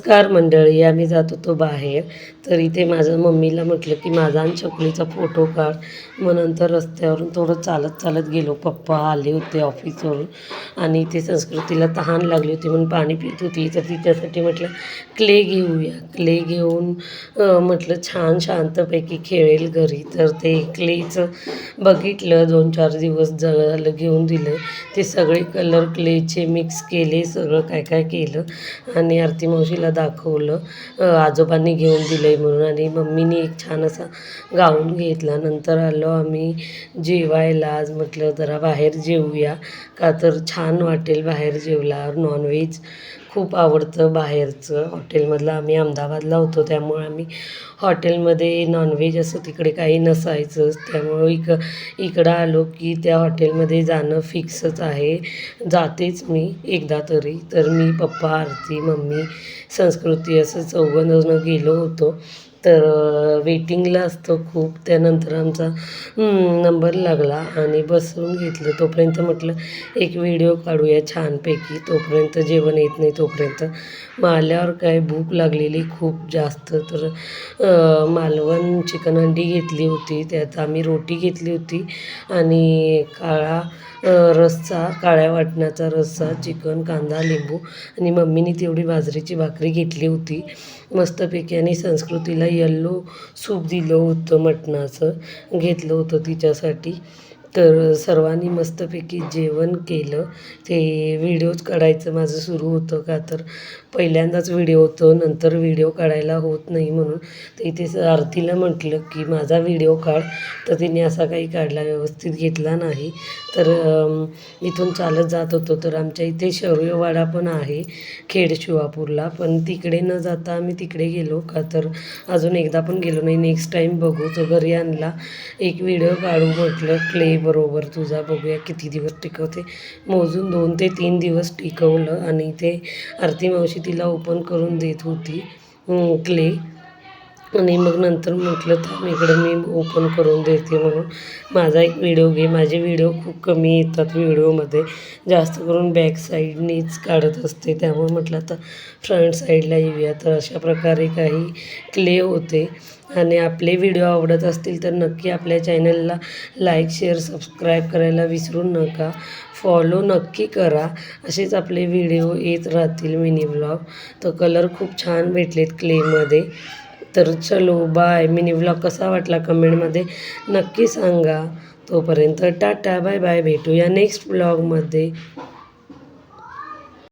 नमस्कार मंडळी, आम्ही जात होतो बाहेर. तर इथे माझ्या मम्मीला म्हटलं की माझा आणि चकुलीचा फोटो काढ. मग नंतर रस्त्यावरून थोडं चालत चालत गेलो. पप्पा आले होते ऑफिसवरून आणि इथे संस्कृतीला तहान लागली होती म्हणून पाणी पित होती. तर तिच्यासाठी म्हटलं क्ले घेऊया. क्ले घेऊन म्हटलं छान शांतपैकी खेळेल घरी. तर ते क्लेचं बघितलं, 2-4 दिवस झालं घेऊन दिलं. ते सगळे कलर क्लेचे मिक्स केले, सगळं काय काय केलं आणि आरती मावशीला दाखवलं. आजोबांनी घेऊन दिलं आहे म्हणून. आणि मम्मीने एक छान असा गाऊन घेतला. नंतर आलो आम्ही जेवायला. आज म्हटलं जरा बाहेर जेवूया, का तर छान वाटेल बाहेर जेवल्यावर. नॉनव्हेज खूप आवडतं बाहेरचं. हॉटेलमधलं आम्ही अहमदाबादला होतो, त्यामुळे आम्ही हॉटेलमध्ये नॉनव्हेज असं तिकडे काही नसायचंच. त्यामुळं इकडं आलो की त्या हॉटेलमध्ये जाणं फिक्सच आहे. जातेच मी एकदा तरी. तर मी, पप्पा, आरती, मम्मी, संस्कृती असं 4 गेलो होतो. तर वेटिंगला असतो खूप. त्यानंतर आमचा नंबर लागला आणि बसवून घेतलं. तोपर्यंत म्हटलं एक व्हिडिओ काढूया छानपैकी, तोपर्यंत जेवण येत नाही तोपर्यंत. मग आल्यावर काय भूक लागलेली खूप जास्त. तर मालवण चिकन हंडी घेतली होती, त्यात आम्ही रोटी घेतली होती आणि रस्सा, काळ्या वाटणाचा रस्सा, चिकन, कांदा, लिंबू आणि मम्मीने तेवढी बाजरीची भाकरी घेतली होती मस्तपैकी. आणि संस्कृतीला यल्लो सूप दिलं होतं, मटणाचं घेतलं होतं तिच्यासाठी. तर सर्वांनी मस्तपैकी जेवण केलं. ते व्हिडिओज काढायचं माझं सुरू होतं, का तर पहिल्यांदाच व्हिडिओ होतं, नंतर व्हिडिओ काढायला होत नाही म्हणून. तर इथे आरतीला म्हटलं की माझा व्हिडिओ काढ, तर तिने असा काही काढला, व्यवस्थित घेतला नाही. तर इथून चालत जात होतो. तर आमच्या इथे शौर्यवाडा पण आहे खेड शिवापूरला, पण तिकडे न जाता आम्ही तिकडे गेलो, का तर अजून एकदा पण गेलो नाही. नेक्स्ट टाईम बघू. तो घरी आणला, एक व्हिडिओ काढू म्हटलं क्ले बरोबर तुझा, बघूया किती दिवस टिकवते. मोजून 2 ते 3 दिवस टिकवलं. आणि ते आरती मावशी तिला ओपन करून देत होती क्ले. आणि मग नंतर म्हटलं थांब इकडं मी ओपन करून देते म्हणून. माझा एक व्हिडिओ घे. माझे व्हिडिओ खूप कमी येतात व्हिडिओमध्ये, जास्त करून बॅक साईडनीच काढत असते, त्यामुळे म्हटलं आता फ्रंट साईडला येऊया. तर अशा प्रकारे काही क्ले होते. आणि आपले व्हिडिओ आवडत असतील तर नक्की आपल्या चॅनलला लाईक, शेअर, सबस्क्राईब करायला विसरू नका. फॉलो नक्की करा. असेच आपले व्हिडिओ येत राहतील, मिनी व्लॉग. तर कलर खूप छान भेटलेत क्लेमध्ये. तर चलो बाय. मिनी व्लॉग कसा वाटला कमेंटमध्ये नक्की सांगा. तोपर्यंत टाटा, बाय बाय. भेटूया नेक्स्ट व्लॉगमध्ये.